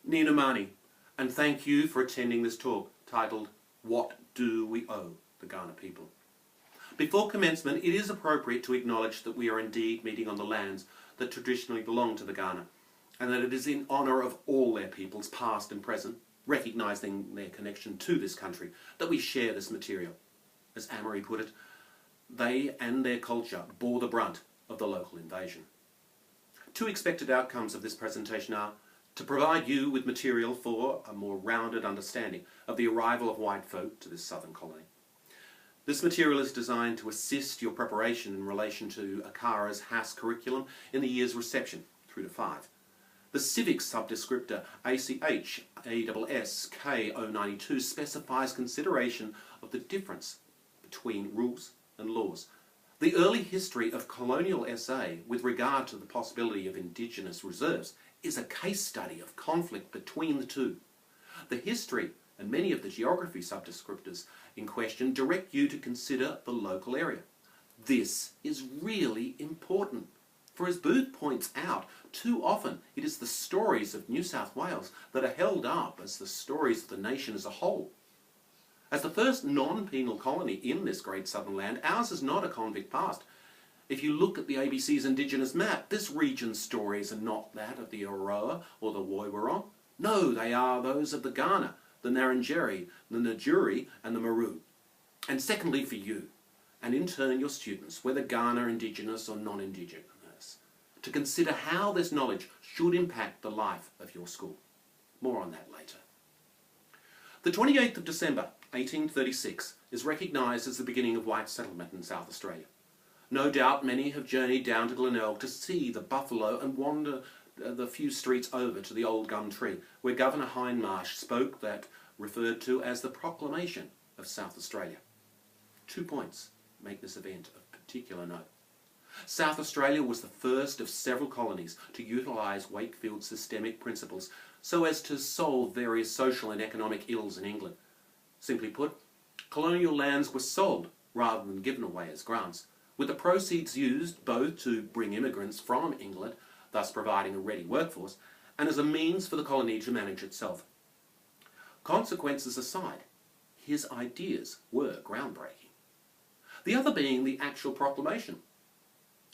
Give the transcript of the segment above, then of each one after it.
Nina Mani, and thank you for attending this talk titled, What Do We Owe the Kaurna People? Before commencement, it is appropriate to acknowledge that we are indeed meeting on the lands that traditionally belong to the Kaurna, and that it is in honour of all their peoples, past and present, recognising their connection to this country, that we share this material. As Amory put it, they and their culture bore the brunt of the local invasion. Two expected outcomes of this presentation are to provide you with material for a more rounded understanding of the arrival of white folk to this southern colony. This material is designed to assist your preparation in relation to ACARA's HAS curriculum in the year's reception, 3 to 5. The civics subdescriptor ACH-ASS-K092 specifies consideration of the difference between rules and laws. The early history of colonial SA with regard to the possibility of Indigenous reserves is a case study of conflict between the two. The history and many of the geography subdescriptors in question direct you to consider the local area. This is really important, for as Booth points out, too often it is the stories of New South Wales that are held up as the stories of the nation as a whole. As the first non-penal colony in this great southern land, ours is not a convict past. If you look at the ABC's Indigenous map, this region's stories are not that of the Aroa or the Woiwurrung. No, they are those of the Kaurna, the Ngarrindjeri, the Ngurri and the Maru. And secondly for you, and in turn your students, whether Kaurna, Indigenous or non-Indigenous, to consider how this knowledge should impact the life of your school. More on that later. The 28th of December 1836 is recognised as the beginning of white settlement in South Australia. No doubt many have journeyed down to Glenelg to see the buffalo and wander the few streets over to the old gum tree, where Governor Hindmarsh spoke that referred to as the Proclamation of South Australia. 2 points make this event of particular note. South Australia was the first of several colonies to utilise Wakefield's systemic principles so as to solve various social and economic ills in England. Simply put, colonial lands were sold rather than given away as grants, with the proceeds used both to bring immigrants from England, thus providing a ready workforce, and as a means for the colony to manage itself. Consequences aside, his ideas were groundbreaking. The other being the actual proclamation.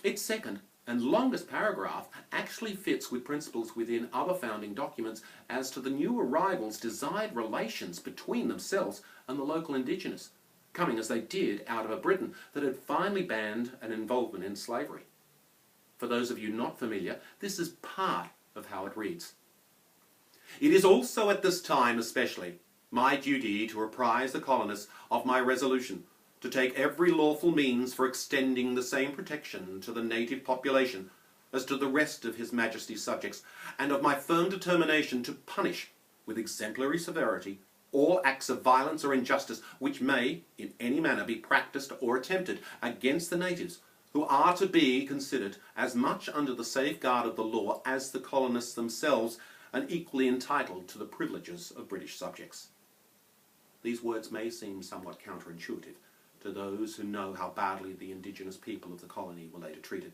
Its second and longest paragraph actually fits with principles within other founding documents as to the new arrivals' desired relations between themselves and the local Indigenous, coming as they did out of a Britain that had finally banned an involvement in slavery. For those of you not familiar, this is part of how it reads. It is also at this time especially my duty to apprise the colonists of my resolution to take every lawful means for extending the same protection to the native population as to the rest of His Majesty's subjects, and of my firm determination to punish with exemplary severity all acts of violence or injustice which may in any manner be practised or attempted against the natives, who are to be considered as much under the safeguard of the law as the colonists themselves, and equally entitled to the privileges of British subjects. These words may seem somewhat counterintuitive to those who know how badly the Indigenous people of the colony were later treated.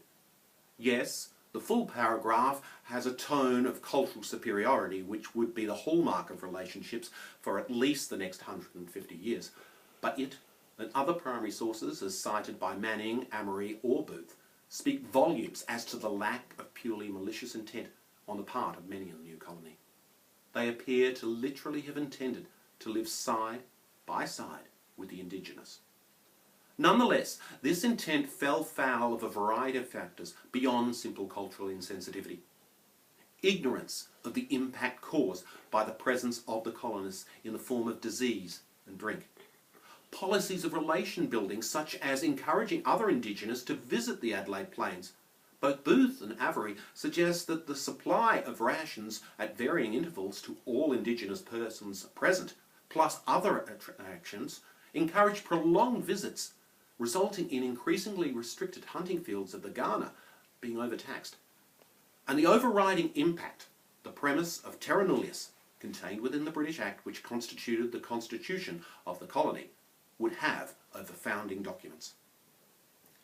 Yes, the full paragraph has a tone of cultural superiority which would be the hallmark of relationships for at least the next 150 years, but it and other primary sources, as cited by Manning, Amory or Booth, speak volumes as to the lack of purely malicious intent on the part of many in the new colony. They appear to literally have intended to live side by side with the Indigenous. Nonetheless, this intent fell foul of a variety of factors beyond simple cultural insensitivity. Ignorance of the impact caused by the presence of the colonists in the form of disease and drink. Policies of relation building such as encouraging other Indigenous to visit the Adelaide Plains. Both Booth and Avery suggest that the supply of rations at varying intervals to all Indigenous persons present, plus other actions, encourage prolonged visits, resulting in increasingly restricted hunting fields of the Kaurna being overtaxed. And the overriding impact, the premise of terra nullius, contained within the British Act which constituted the constitution of the colony, would have over founding documents.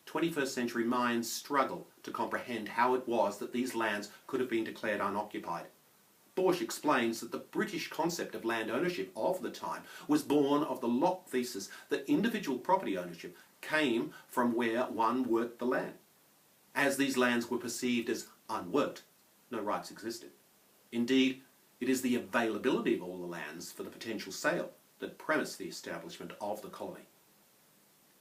21st century minds struggle to comprehend how it was that these lands could have been declared unoccupied. Borsch explains that the British concept of land ownership of the time was born of the Locke thesis that individual property ownership came from where one worked the land. As these lands were perceived as unworked, no rights existed. Indeed, it is the availability of all the lands for the potential sale that premised the establishment of the colony.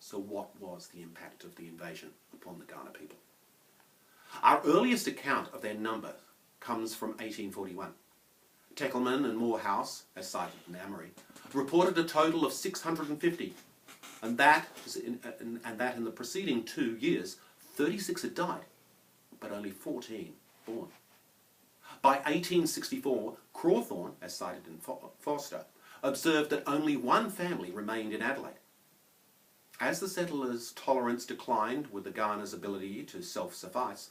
So what was the impact of the invasion upon the Kaurna people? Our earliest account of their number comes from 1841. Teckelman and Morehouse, as cited in Amory, reported a total of 650, and that in the preceding 2 years, 36 had died, but only 14 born. By 1864, Crawthorne, as cited in Foster, observed that only one family remained in Adelaide. As the settlers' tolerance declined with the Kaurna's ability to self-suffice,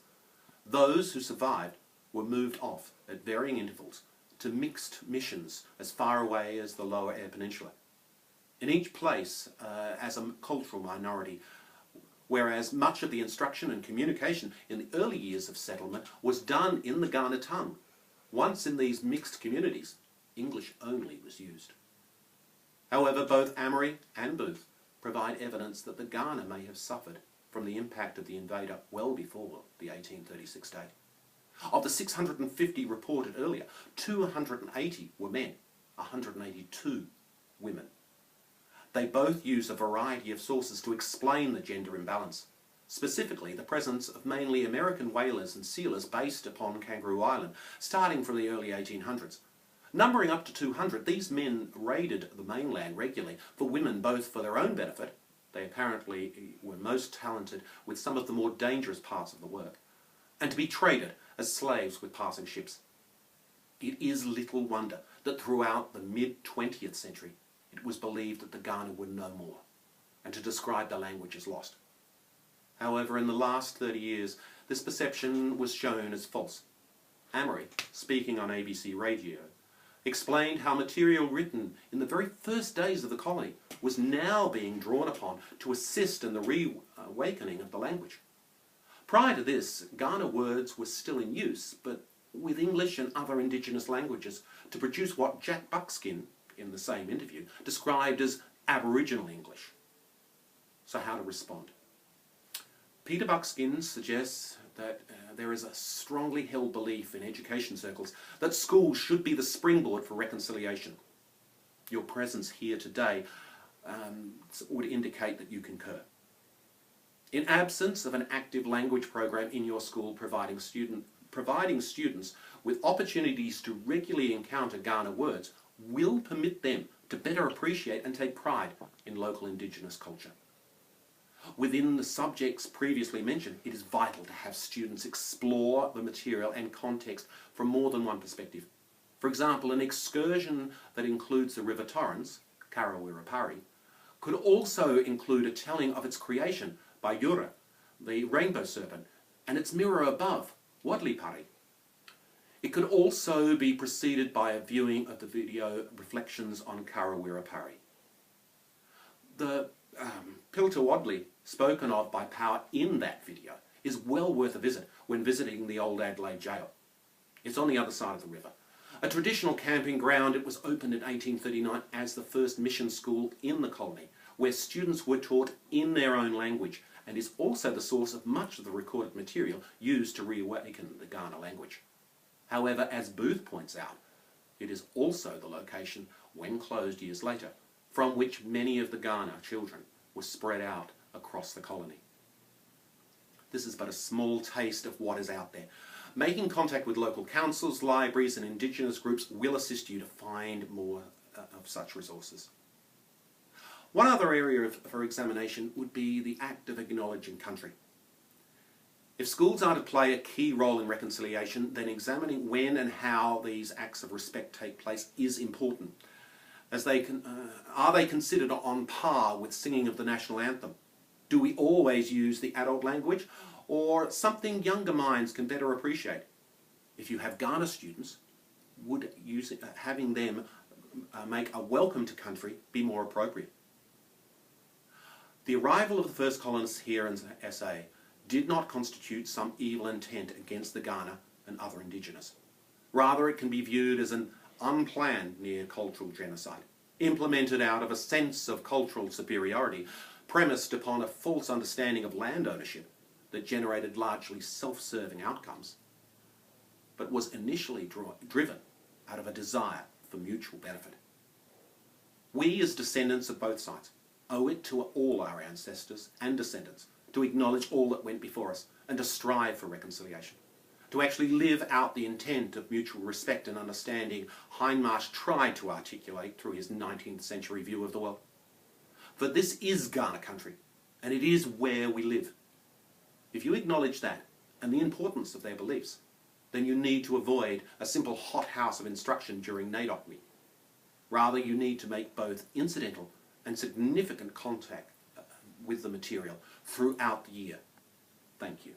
those who survived were moved off at varying intervals to mixed missions as far away as the Lower Eyre Peninsula. In each place, as a cultural minority, whereas much of the instruction and communication in the early years of settlement was done in the Kaurna tongue. Once in these mixed communities, English only was used. However, both Amory and Booth provide evidence that the Kaurna may have suffered from the impact of the invader well before the 1836 date. Of the 650 reported earlier, 280 were men, 182 women. They both use a variety of sources to explain the gender imbalance, specifically the presence of mainly American whalers and sealers based upon Kangaroo Island, starting from the early 1800s. Numbering up to 200, these men raided the mainland regularly for women, both for their own benefit — they apparently were most talented with some of the more dangerous parts of the work — and to be traded as slaves with passing ships. It is little wonder that throughout the mid-20th century it was believed that the Kaurna were no more, and to describe the language as lost. However, in the last 30 years, this perception was shown as false. Amory, speaking on ABC Radio, explained how material written in the very first days of the colony was now being drawn upon to assist in the reawakening of the language. Prior to this, Kaurna words were still in use, but with English and other indigenous languages, to produce what Jack Buckskin, in the same interview, described as Aboriginal English. So how to respond? Peter Buckskin suggests that there is a strongly held belief in education circles that schools should be the springboard for reconciliation. Your presence here today would indicate that you concur. In absence of an active language program in your school providing students with opportunities to regularly encounter Kaurna words will permit them to better appreciate and take pride in local Indigenous culture. Within the subjects previously mentioned, it is vital to have students explore the material and context from more than one perspective. For example, an excursion that includes the River Torrens, Karawirapari, could also include a telling of its creation by Yura, the rainbow serpent, and its mirror above, Wadlipari. It could also be preceded by a viewing of the video Reflections on Karawirapari. The Pilta Wadley, spoken of by Power in that video, is well worth a visit when visiting the old Adelaide jail. It's on the other side of the river. A traditional camping ground, it was opened in 1839 as the first mission school in the colony, where students were taught in their own language, and is also the source of much of the recorded material used to reawaken the Kaurna language. However, as Booth points out, it is also the location, when closed years later, from which many of the Kaurna children were spread out across the colony. This is but a small taste of what is out there. Making contact with local councils, libraries and Indigenous groups will assist you to find more of such resources. One other area for examination would be the act of acknowledging country. If schools are to play a key role in reconciliation, then examining when and how these acts of respect take place is important. As are they considered on par with singing of the national anthem? Do we always use the adult language, or something younger minds can better appreciate? If you have Kaurna students, would having them make a welcome to country be more appropriate? The arrival of the first colonists here in SA did not constitute some evil intent against the Kaurna and other Indigenous. Rather, it can be viewed as an unplanned near-cultural genocide, implemented out of a sense of cultural superiority, premised upon a false understanding of land ownership that generated largely self-serving outcomes, but was initially driven out of a desire for mutual benefit. We, as descendants of both sides, owe it to all our ancestors and descendants to acknowledge all that went before us and to strive for reconciliation, to actually live out the intent of mutual respect and understanding Hindmarsh tried to articulate through his 19th century view of the world. For this is Kaurna country, and it is where we live. If you acknowledge that and the importance of their beliefs, then you need to avoid a simple hothouse of instruction during NAIDOC week. Rather, you need to make both incidental and significant contact with the material throughout the year. Thank you.